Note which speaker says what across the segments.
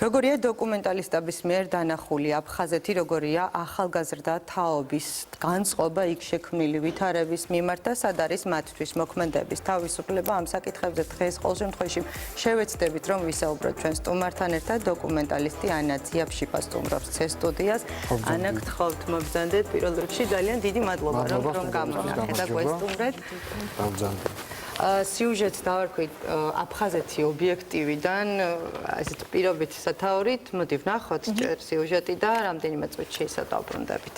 Speaker 1: როგორია დოკუმენტალისტების მიერ დანახული აფხაზეთი, როგორია ახალგაზრდა თაობის განწყობა იქ შექმნილი ვითარების მიმართ და სად არის მათთვის მოქმედების თავისუფლება ამ საკითხებზე დღეს ყოველ შემთხვევაში შევეცდებით რომ ვისაუბროთ ჩვენ სტუმართან ერთად დოკუმენტალისტი ანა ძიაფშიპა სტუმრობს სტუდიას. ანა, გთხოვთ მოგზანდეთ პირველ რიგში ძალიან დიდი მადლობა რომ გამონახეთ და გვესტუმრეთ. სიუჟეტს დავარქვით აფხაზეთი ობიექტივიდან ესეთ პირობით სათაურით მოდი ვნახოთ სიუჟეტი და რამდენიმე წუთში შეისაუბრუნდებით.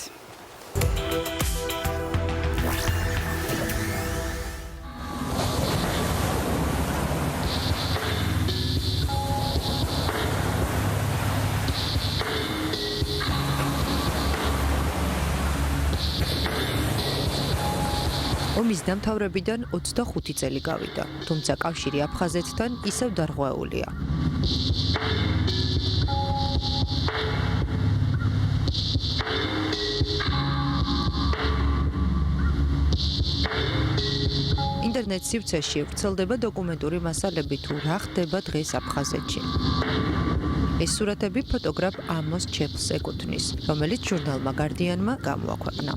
Speaker 1: ომის დამთავრებიდან 25 წელი გავიდა, თუმცა კავშირი აფხაზეთთან ისევ დარღვეულია. ინტერნეტ სივრცეში ვრცელდება დოკუმენტური მასალები თუ რა ხდება დღეს აფხაზეთში. ეს სურათები ფოტოგრაფ ამოს ჩეფს ეკუთვნის, რომელიც ჟურნალმა გარდიანმა გამოაქვეყნა.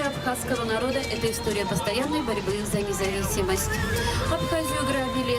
Speaker 2: Абхазского народа – это история постоянной борьбы за независимость. Абхазию грабили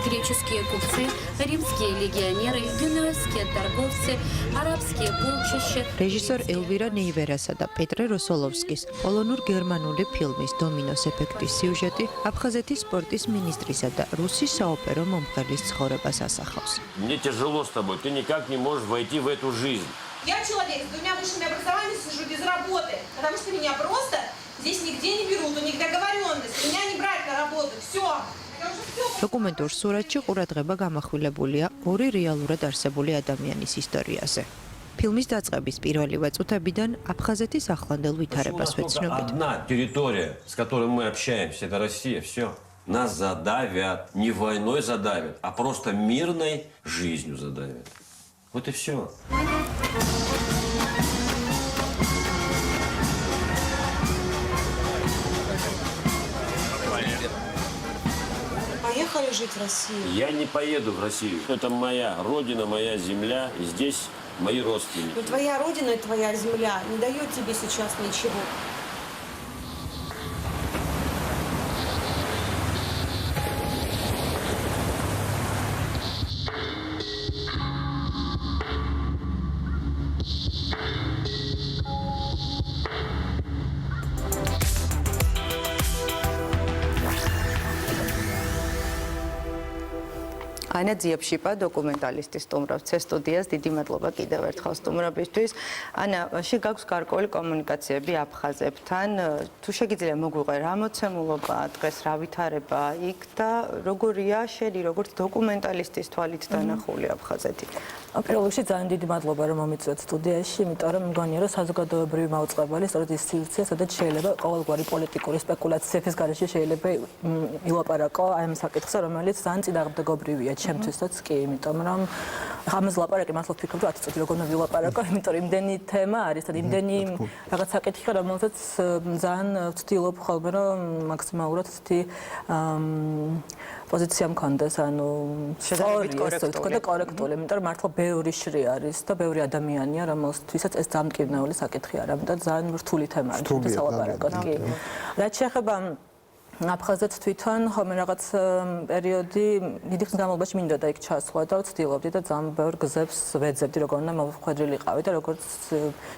Speaker 2: греческие купцы, римские легионеры, генуэзские торговцы, арабские полчища.
Speaker 1: რეჟისორ ელვირა ნეივერასა და პეტრე როსოლოვსკის პოლონურ-გერმანული ფილმის დომინოს ეფექტის сюжеტი აფხაზეთის სპორტის მინისტრისა და რუსის საოპერო მომღერლის ცხოვრებას ასახავს.
Speaker 3: Мне тяжело с тобой, ты никак не можешь войти в эту жизнь.
Speaker 4: Я человек с 2 высшими образованиями, сижу без работы, потому что меня просто здесь нигде не берут, у них договоренность, меня не брать на работу, все.
Speaker 1: დოკუმენტურ სურათში ყურადღება გამახვილებულია ორი რეალურად არსებული ადამიანის ისტორიაზე. ფილმის დაწყების პირველივე წუთებიდან აფხაზეთის ახლანდელ ვითარებას ვეცნობთ.
Speaker 3: Одна территория, с которой мы общаемся, это Россия, все. Нас задавят, не войной задавят, а просто мирной жизнью задавят. Вот и все.
Speaker 4: Поехали жить в Россию.
Speaker 3: Я не поеду в Россию. Это моя родина, моя земля, и здесь мои родственники.
Speaker 4: Но твоя родина и твоя земля не дает тебе сейчас ничего.
Speaker 1: ანა ძიაფშიპა დოკუმენტალისტი სტუმრობს სტუდიას. დიდი მადლობა კიდევ ერთხელ სტუმრობისთვის. ანა, შენ გაქვს გარკვეული კომუნიკაციები აფხაზებთან. თუ შეგიძლია მოგვიყვე რა მოცემულობა დღეს რა ვითარება იქ და როგორია შენი როგორც დოკუმენტალისტის თვალით დანახული აფხაზეთი?
Speaker 5: პირველ რიგში ძალიან დიდი მადლობა რომ მომიწვევთ სტუდიაში, იმიტომ რომ მგონია რომ საზოგადოებრივი მაუწყებელი სწორედ ის სივრცე, სადაც შეიძლება ყოველგვარი პოლიტიკური სპეკულაციების გარეშე შეიძლება ილაპარაკო აი ამ საკითხზე, რომელიც ძალიან წინააღმდეგობრივია ჩემთვისაც კი, იმიტომ რომ ამას ლაპარაკი მართლა ვფიქრობ, რომ 10 წუთი როგორ ვილაპარაკო, იმიტომ რომ იმდენი თემა არის და იმდენი რაღაც საკითხი, რომელზეც ძალიან ვცდილობ ხოლმე რომ მაქსიმალურად ცეთი პოზიცია მქონდეს, ანუ
Speaker 1: შედარებით
Speaker 5: კორექტული, იმიტომ რომ მართლა ბევრი შრი არის და ბევრი ადამიანია, რომელთვისაც ეს ძალიან მტკივნეული საკითხი არ არის და ძალიან რთული თემაა, თუმცა ლაპარაკოთ კი. რაც შეეხება აფხაზეთს თვითონ ხომ რაღაც პერიოდი დიდი ხნის განმავლობაში მინდოდა იქ ჩასვლა და ვცდილობდი და ძალიან ბევრ გზებს ვეძებდი როგორ უნდა მოვხვედრილიყავი და როგორც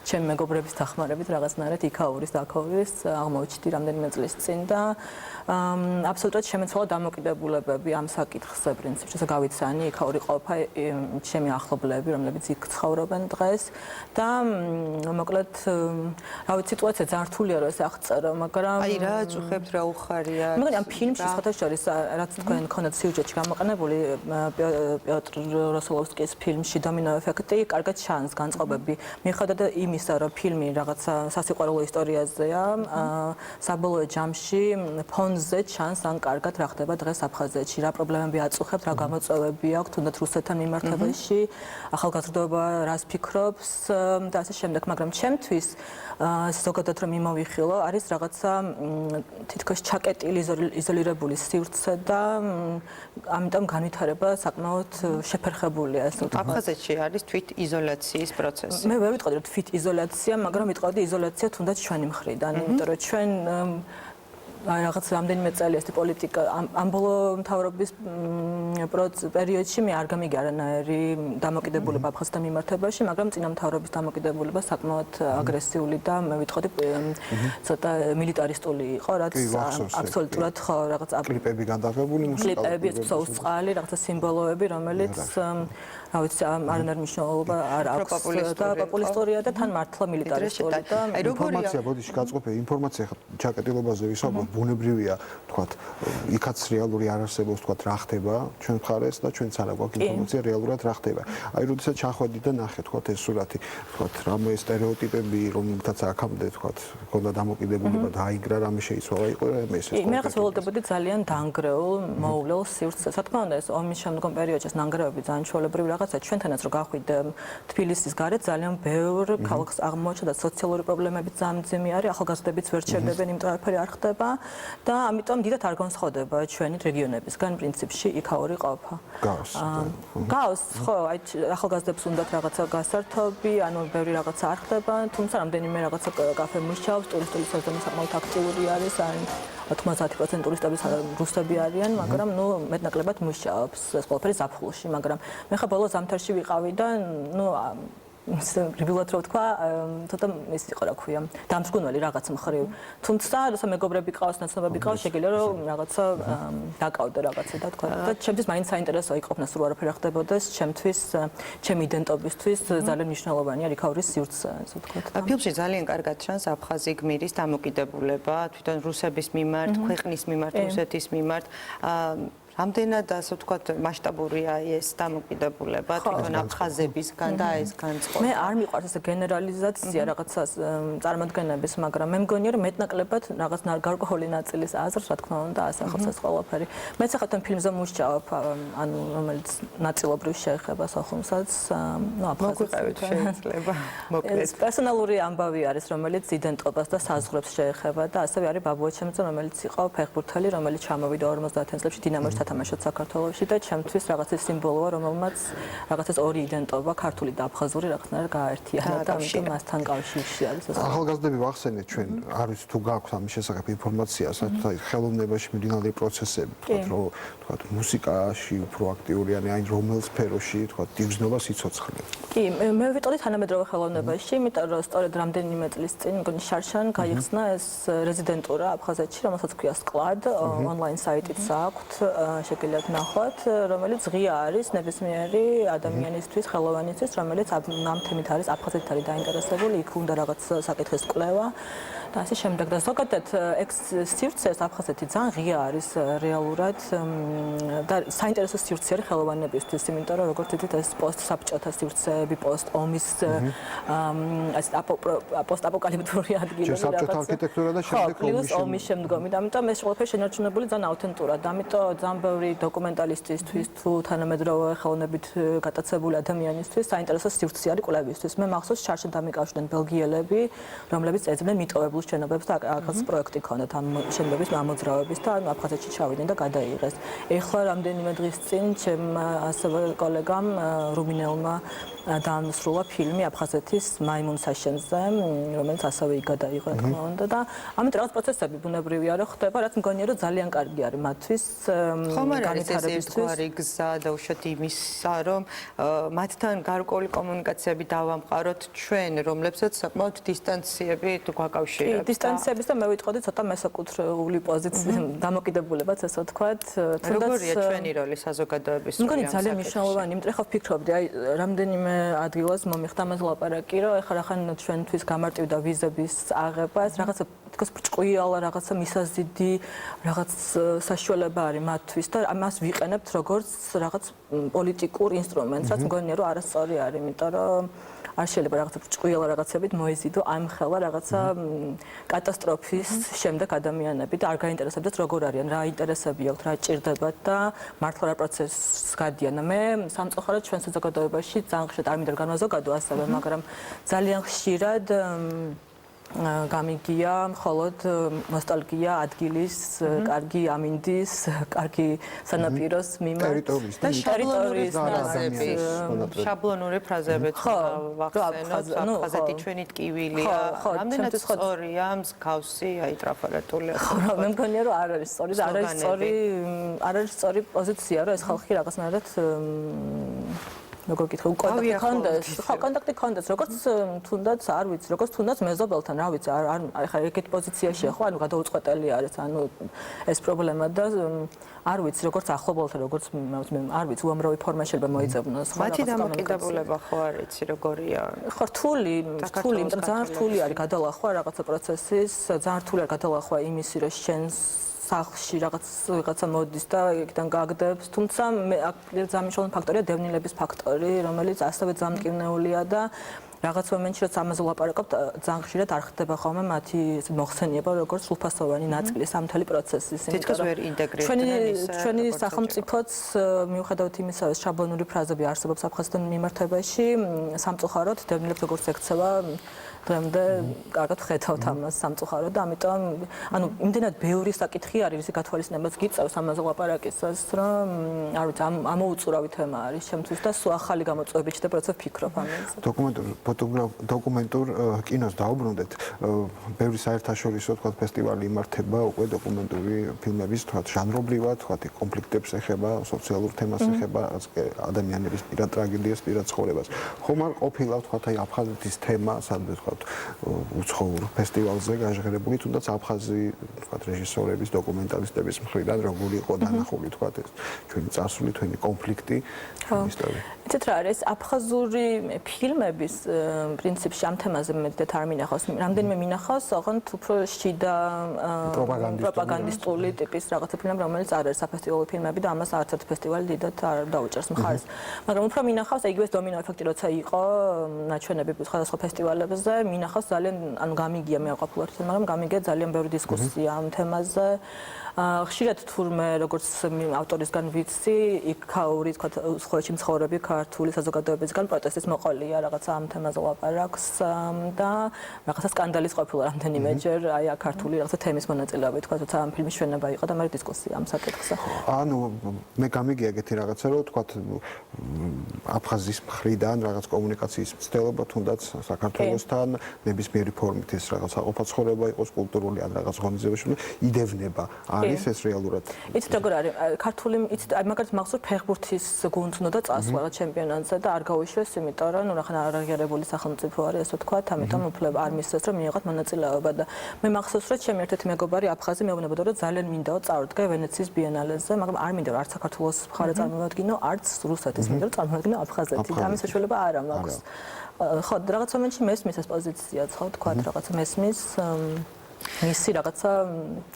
Speaker 5: ჩემი მეგობრების დახმარებით რაღაცნაირად იქაურის დაქოვრის აღმოჩნდი რამდენიმე წლის წინ და აბსოლუტურად შემეცვალა დამოკიდებულებები ამ საკითხზე პრინციპში ესე გავიცანი იქაური ყოფა ჩემი ახლობლები რომლებიც იქ ცხოვრობენ დღეს და მოკლედ რა ვიცი სიტუაცია ძალიან რთულია რომ ეს აღწერო მაგრამ
Speaker 1: აი რა აწუხებთ რა უხარია
Speaker 5: მაგრამ ამ ფილმში სხვათა შორის რაც თქვენ ქონდათ სიუჟეტში გამოყენებული პიოტრ როსოლოვსკის ფილმში დომინო ეფექტი კარგად ჩანს განწყობები მიუხედავად იმისა რომ ფილმი რაღაცა სასიყვარულო ისტორიაზეა საბოლოო ჯამში ფონზე ჩანს ან კარგად რა ხდება დღეს აფხაზეთში რა პრობლემები აწუხებთ რა გამოწვევები აქვს თუნდაც რუსეთთან მიმართებაში ახალგაზრდობა რას ფიქრობს და ასე შემდეგ მაგრამ ჩემთვის ზოგადად რომ იმოვიხილო არის რაღაცა თითქოს ჩაკეტილი იზოლირებული სივრცე და ამიტომ განვითარება საკმაოდ შეფერხებულია ასე ვთქვათ.
Speaker 1: აფხაზეთში არის თვით იზოლაციის პროცესი.
Speaker 5: მე ვერ ვიტყოდი რომ თვით იზოლაცია, მაგრამ ვიტყოდი იზოლაცია თუნდაც ჩვენი მხრიდან, იმიტომ რომ ჩვენ აი რაღაც რამდენიმე წელი ეს პოლიტიკა ამ ბოლო მთავრობის პერიოდში მე არ გამიგე არანაირი დამოკიდებულება აფხაზთან მიმართებაში, მაგრამ წინა მთავრობის დამოკიდებულება საკმაოდ აგრესიული და მე ვიტყოდი ცოტა მილიტარისტული იყო, რაც აბსოლუტურად ხო რაღაც
Speaker 6: კლიპები გადაღებული
Speaker 5: კლიპები, ცოცხალი, რაღაცა სიმბოლოები, რომელიც რა ვიცი არანაირ მნიშვნელობა არ აქვს და პოპულისტურია და თან მართლა მილიტარისტული და
Speaker 6: ინფორმაცია ბოდიში გაწყობე ინფორმაცია ჩაკეტილობაზე ვისაუბრობ ბუნებრივია თქვათ იქაც რეალური არ არსებობს თქვათ რა ხდება ჩვენ მხარეს და ჩვენც არ აქვს ინფორმაცია რეალურად რა ხდება აი როდესაც ჩახვედი და ნახე თქვათ ეს სურათი თქვათ რამე სტერეოტიპები რომელთაც აქამდე თქვათ ქონდა დამოკიდებულება და აიგრა რამე შეიცვალა იყო ეს
Speaker 5: მე რაღაც ველოდებოდი ძალიან დანგრეულ მოუვლელ სივრცეს რა თქმა უნდა ეს ომის შემდგომ პერიოდში ეს ნანგრევები ძალიან ჩვეულებრივი რაღაცა ჩვენთანაც რო გახვიდე თბილისის გარეთ ძალიან ბევრ ქალაქს აღმოჩნდა და სოციალური პრობლემები ძალიან მძიმე არის ახალგაზრდებიც ვერ ჩერდებენ იმიტომ არაფერი არ ხდება და ამიტომ დიდად არ განსხვავდება ჩვენი რეგიონებისგან პრინციპში იქაური ყოფა. გავს ხო აი ახალგაზრდებს უნდათ რაღაცა გასართობი ანუ ბევრი რაღაცა არ ხდება თუმცა რამდენიმე რაღაცა კაფე მუშაობს ტურისტული სეზონი საკმაოდ აქტიური არის ან 90% ტურისტები რუსები არიან მაგრამ ნუ მეტნაკლებად მუშაობს ეს ყველაფერი ზაფხულში მაგრამ მე ხა ბოლო ზამთარში ვიყავი და ნუ რიბილად რო თქვა ცოტა ის იყო რა ქვია დამსგუნველი რაღაც მხრივ თუმცა როცა მეგობრები ყავს ნაცნობები ყავს შეგიძლია რომ რაღაცა დაკავდე რაღაცა და თქვა და ჩემთვის მაინც საინტერესო იყოფნა სულ არაფერი ხდებოდეს ჩემთვის ჩემი იდენტობისთვის ძალიან მნიშვნელოვანია რიქავრის სივრცე ასე ვთქვათ
Speaker 1: ფილმში ძალიან კარგად ჩანს აფხაზი გმირის დამოკიდებულება თვითონ რუსების მიმართ ქვეყნის მიმართ რუსეთის მიმართ რამდენად ასე ვთქვათ მასშტაბურია ეს დამოკიდებულება თვითონ აფხაზებისგან და ეს განწყობა.
Speaker 5: მე არ მიყვარს ეს გენერალიზაცია რაღაცა წარმოადგენების, მაგრამ მე მგონია რომ მეტნაკლებად რაღაც გარკვეული ნაწილის აზრს რა თქმა უნდა ასახავს ეს ყველაფერი. მეც ახლა თან ფილმზე მუშაობ, ანუ რომელიც ნაწილობრივ შეეხება სოხუმსაც, ნუ აფხაზეთს
Speaker 1: შეიძლება მოკლედ.
Speaker 5: ეს პერსონალური ამბავი არის, რომელიც იდენტობას და საზღვრებს შეეხება და ასევე არის ბაბუაჩემზე, რომელიც იყო ფეხბურთელი, რომელიც ჩამოვიდა 50-იან წლებში დინამოში თამაშობს საქართველოში და ჩემთვის რაღაცა სიმბოლოა, რომელმაც რაღაცას ორი იდენტობა, ქართული და აფხაზური რაღაცნაირად გააერთიანა და ამიტომ მასთან კავშირში არის ეს.
Speaker 6: ახალგაზრდები ვახსენეთ ჩვენ, არ ვიცი თუ გაქვთ ამის შესახებ ინფორმაცია, საერთოდ ხელოვნებაში მიმდინარე პროცესები, თქვათ რომ თქვათ მუსიკაში უფრო აქტიურიანი, აი რომელ სფეროში თქვათ იგრძნობა სიცოცხლე.
Speaker 5: კი, მე ვიტყოდი თანამედროვე ხელოვნებაში, იმიტომ რომ სწორედ რამდენიმე წლის წინ მგონი შარშან გაიხსნა ეს რეზიდენტურა აფხაზეთში, რომელსაც ქვია სკლად, ონლაინ საიტიც აქვთ. შეგიძლიათ ნახოთ, რომელიც ღია არის ნებისმიერი ადამიანისთვის, ხელოვანისთვის, რომელიც ამ თემით არის აფხაზეთით არის დაინტერესებული, იქ უნდა რაღაც საკითხის კვლევა და ასე შემდეგ. და ზოგადად ეს სივრცე აფხაზეთი ძალიან ღია არის რეალურად და საინტერესო სივრცე არის ხელოვანებისთვის, იმიტომ რომ როგორც იცით ეს პოსტსაბჭოთა სივრცეები, პოსტ-ომის პოსტაპოკალიფტური ადგილები
Speaker 6: რაღაცა. საბჭოთა არქიტექტურა და შემდეგ
Speaker 5: ომის შემდგომი და ამიტომ ეს ყველაფერი შენარჩუნებული ძალიან აუთენტურად. ამიტომ ძალიან ბევრი დოკუმენტალისტისთვის თუ თანამედროვე ხელოვნებით გატაცებული ადამიანისთვის საინტერესო სივრცე არის კვლევისთვის. მე მახსოვს შარშან დამიკავშირდნენ ბელგიელები, რომლებიც ეძებდნენ მიტოვებულ დაღუპულის შენობებს და რაღაც პროექტი ქონდათ ამ შენობების ამოძრავების და აფხაზეთში ჩავიდნენ და გადაიღეს. ეხლა რამდენიმე დღის წინ ჩემ ასევე კოლეგამ რუმინელმა დაანონსრულა ფილმი აფხაზეთის მაიმუნსაშენზე, რომელიც ასევე იქ გადაიღო რა თქმა უნდა და ამით რაღაც პროცესები ბუნებრივია რომ ხდება, რაც მგონია რომ ძალიან კარგი არის მათთვის
Speaker 1: განვითარებისთვის გზა და უშუალოდ იმისა, რომ მათთან გარკვეული კომუნიკაციები დავამყაროთ ჩვენ, რომლებსაც საკმაოდ დისტანციები გვაკავშირებს.
Speaker 5: დისტანციების და მე ვიტყოდი ცოტა მესაკუთრეული პოზიციის დამოკიდებულებაც, ასე ვთქვათ,
Speaker 1: როგორია ჩვენი როლი საზოგადოების როლი?
Speaker 5: მგონი ძალიან მნიშვნელოვანი, იმიტომ ხა ვფიქრობდი, აი რამდენიმე ადგილას მომიხდა მას ლაპარაკი, რომ ეხლა რახან ჩვენთვის გამარტივდა ვიზების აღება, ეს რაღაცა თქოს ბრჭყვიალა, რაღაცა მისაზიდი, რაღაც საშუალება არის მათთვის და ამას ვიყენებთ როგორც რაღაც პოლიტიკურ ინსტრუმენტს, რაც მგონია რომ არასწორი არის, იმიტომ რომ არ შეიძლება რაღაცა ბრჭყვიალა რაღაცებით მოეზიდო ამ ხელა რაღაცა კატასტროფის შემდეგ ადამიანები და არ გაინტერესებდათ როგორ არიან, რა ინტერესები აქვთ, რა ჭირდებათ და მართლა რა პროცესს გადიან. მე სამწუხაროდ ჩვენ საზოგადოებაში ძალიან ხშირად არ მინდა განვაზოგადო ასევე, მაგრამ ძალიან ხშირად გამიგია მხოლოდ ნოსტალგია ადგილის, კარგი ამინდის, კარგი სანაპიროს მიმართ
Speaker 1: და ტერიტორიის შაბლონური ფრაზებიც ვახსენოთ, აფხაზეთი ჩვენი ტკივილია, რამდენად სწორია, მსგავსი, აი ტრაფარატული.
Speaker 5: ხო, მე მგონია რომ არ არის სწორი და არ არის სწორი პოზიცია, რომ ეს ხალხი რაღაცნაირად როგორ გითხრა, კონტაქტი ქონდეს, ხო, კონტაქტი ქონდეს, როგორც თუნდაც არ ვიცი, როგორც თუნდაც მეზობელთან, რა ვიცი, არ ხა ეგეთ პოზიციაშია ხო, ანუ გადაუწყვეტელი არის, ანუ ეს პრობლემა და არ ვიცი, როგორც ახლობელთან, როგორც არ ვიცი, უამრავი ფორმა შეიძლება მოიძებნოს,
Speaker 1: ხო, მათი დამოკიდებულება ხო არ იცი, როგორია?
Speaker 5: ხო, რთული, იმიტომ ძალიან რთული არის გადალახვა რაღაცა პროცესის, ძალიან რთული არის გადალახვა იმისი, რომ შენს სახლში რაღაცა მოდის და იქიდან გაგდებს, თუმცა ძალიან მნიშვნელოვანი ფაქტორია დევნილების ფაქტორი, რომელიც ასევე ძამკივნეულია და რაღაც მომენტში რაც ამაზე ვლაპარაკობთ, ძალიან ხშირად არ ხდება ხოლმე მათი მოხსენება, როგორც სრულფასოვანი ნაწილი ამ მთელი პროცესის.
Speaker 1: თითქოს ვერ ინტეგრირდნენ
Speaker 5: ჩვენი სახელმწიფოც მიუხედავად იმისა, რომ შაბლონური ფრაზები არსებობს აფხაზეთთან მიმართებაში, სამწუხაროდ დევნილებს როგორც ექცევა დღემდე კარგად ხედავთ ამას სამწუხაროდ და ამიტომ ანუ იმდენად ბევრი საკითხი არის, ისი გათვალისწინებაც გიწევს ამაზე ლაპარაკისას, რომ არ ვიცი, ამოუწურავი თემა არის ჩემთვის და სულ ახალი გამოწვევები ჩნდება, როცა ვფიქრობ ამაზე.
Speaker 6: დოკუმენტურ კინოს დაუბრუნდეთ. ბევრი საერთაშორისო თქვა ფესტივალი იმართება უკვე დოკუმენტური ფილმების თქვა ჟანრობრივად, თქვა კონფლიქტებს ეხება, სოციალურ თემას ეხება, ადამიანების პირად ტრაგედიას, პირად ცხოვრებას. ხომ არ ყოფილა თქვა აი აფხაზეთის თემა, სადღაც თქვა უცხოურ ფესტივალზე გაჟღერებული, თუნდაც აფხაზი თქვა რეჟისორების, დოკუმენტალისტების მხრიდან როგორი იყო დანახული თქვა ეს ჩვენი წარსული, ჩვენი კონფლიქტი, ისტორია.
Speaker 5: იცით რა არის აფხაზური ფილმების პრინციპში ამ თემაზე მე დიდ არ მინახავს. რამდენიმე მინახავს, ოღონდ უფრო შიდა პროპაგანდისტული ტიპის რაღაცა ფილმები, რომელიც არ არის საფესტივალო ფილმები და ამას არც ერთ ფესტივალი დიდად არ დაუჭერს მხარს. მაგრამ უფრო მინახავს იგივე დომინო ეფექტი, როცა იყო ნაჩვენები სხვადასხვა ფესტივალებზე, მინახავს ძალიან, ანუ გამიგია მე ყოფილვარ, მაგრამ გამიგია ძალიან ბევრი დისკუსია ამ თემაზე. ხშირად თურმე როგორც ავტორისგან ვიცი, იქაური თქვა სხვადასხვა მცხოვრები ქართული საზოგადოებისგან პროტესტის მოყოლია რაღაცა ამ თემაზე ლაპარაკს და რაღაცა სკანდალის ყოფილა რამდენიმეჯერ აი ქართული რაღაცა თემის მონაწილეობით თქვა თორსა ამ ფილმის ჩვენება იყო და მე დისკუსია ამ საკითხზე.
Speaker 6: ანუ მე გამიგია ეგეთი რაღაცა რომ თქვა აფხაზის მხრიდან რაღაც კომუნიკაციის მცდელობა თუნდაც საქართველოსთან ნებისმიერი ფორმით ეს რაღაც აყოფაცხოვრება იყოს კულტურული ან რაღაც ღონისძიებაში იდევნება არის ეს რეალურად.
Speaker 5: იცით როგორ არის ქართული იცით აი მაგალითად მახსოვს ფეხბურთის გუნდს უნდა წასვლა ჩემპიონატზე და არ გაუშვეს, იმიტომ რომ ნუ რახან არაღიარებული სახელმწიფო არის ასე ვთქვათ, ამიტომ უფლება არ მისცეს რომ მიიღოთ მონაწილეობა და მე მახსოვს რომ ჩემი ერთ-ერთი მეგობარი აფხაზი მეუბნებოდა რომ ძალიან მინდაო წავდგე ვენეციის ბიენალეზე, მაგრამ არ მინდა რომ არც საქართველოს მხარე წარმოვადგინო, არც რუსეთის მინდა რომ წარმოვადგინო აფხაზეთი და ამის საშუალება არ მაქვს. ხო, რაღაც მომენტში მესმის ეს პოზიცია, ხო, თქვათ რაღაცა მესმის მისი რაღაცა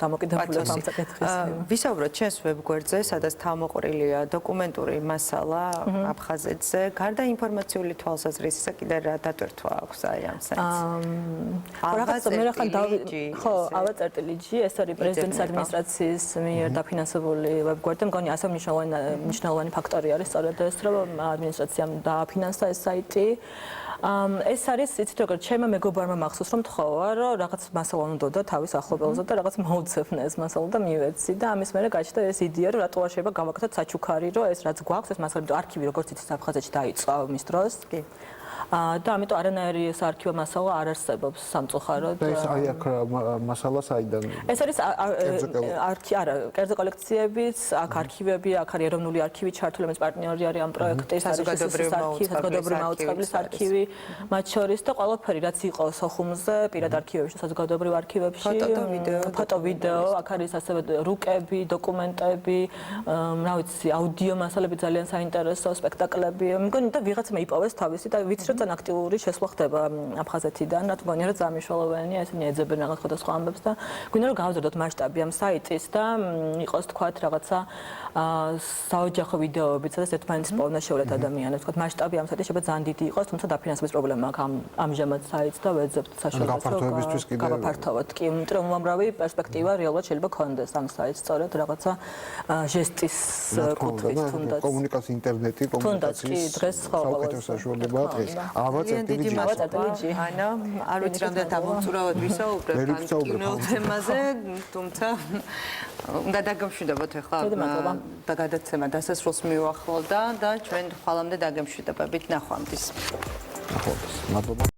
Speaker 5: დამოკიდებულება ამ საკითხის.
Speaker 1: ვისაუბროთ ჩვენს ვებგვერდზე, სადაც თავმოყრილია დოკუმენტური მასალა აფხაზეთზე. გარდა ინფორმაციული თვალსაზრისისა, კიდე რა დატვირთვა აქვს აი ამ საიტს?
Speaker 5: რაღაცა მე რახან ხო, ავაწერტილიჯი, ეს არის პრეზიდენტის ადმინისტრაციის მიერ დაფინანსებული ვებგვერდი. მგონი ასე მნიშვნელოვანი ფაქტორი არის სწორედ ეს, რომ ადმინისტრაციამ დააფინანსა ეს საიტი. ეს არის იცით როგორ ჩემმა მეგობარმა მახსოვს რომ თხოვა რომ რაღაც მასალა უნდოდა თავის ახლობელზე და რაღაც მოუცეფნა ეს მასალა და მივეცი და ამის მერე გაჩნდა ეს იდეა რომ რატო არ შეიძლება გავაკეთოთ საჩუქარი რომ ეს რაც გვაქვს ეს მასალა არქივი როგორც იცით აფხაზეთში დაიწყო მის დროს და ამიტომ არანაირი ეს არქივო მასალა არ არსებობს სამწუხაროდ.
Speaker 6: და ეს აი აქ მასალა საიდან?
Speaker 5: ეს არის კერძო კოლექციებიც, აქ არქივები, აქ არის ეროვნული არქივი ჩართული, ეს პარტნიორი არის ამ პროექტის, საზოგადოებრივი მაუწყებლის არქივი, მათ შორის და ყველაფერი რაც იყო სოხუმზე, პირად არქივებში, საზოგადოებრივ არქივებში, ფოტო, ვიდეო, აქ არის ასევე რუკები, დოკუმენტები, რა ვიცი, აუდიო მასალები ძალიან საინტერესო, სპექტაკლები. მგონი და ვიღაცა მეიპოვეს თავისი და ვიცი რომ ძალიან აქტიური შესვლა ხდება აფხაზეთიდან, რა თქმა უნდა, ძალიან მნიშვნელოვანია, ესენი ეძებენ რაღაც სხვადასხვა ამბებს და გვინდა რომ გავაზრდოთ მასშტაბი ამ საიტის და იყოს თქვათ რაღაცა საოჯახო ვიდეოებიც, სადაც ერთმანეთს პოვნაშეულეთ ადამიანებს, თქვათ მასშტაბი ამ საიტის შეიძლება ძალიან დიდი იყოს, თუმცა დაფინანსების პრობლემა აქვს ამჟამად საიტს და ვეძებთ საშუალებას რომ გავაფართოვოთ. კი, იმიტომ რომ უამრავი პერსპექტივა რეალურად შეიძლება გქონდეს ამ საიტს, სწორედ რაღაცა ჟესტის კუთხით თუნდაც.
Speaker 6: კომუნიკაცია ინტერნეტი, კომუნიკაციის
Speaker 5: დღეს ხო
Speaker 6: საშუალებაა დღეს.
Speaker 1: ავაწერტილიჯი. ანა, არ ვიცი რამდენად ამოწურავად ვისაუბრებთ ამ კინო თემაზე, თუმცა უნდა დაგემშვიდობოთ ახლა და გადაცემა დასასრულს მივუახლოვდა და ჩვენ ხვალამდე დაგემშვიდობებით ნახვამდის.
Speaker 6: ნახვამდის. მადლობა.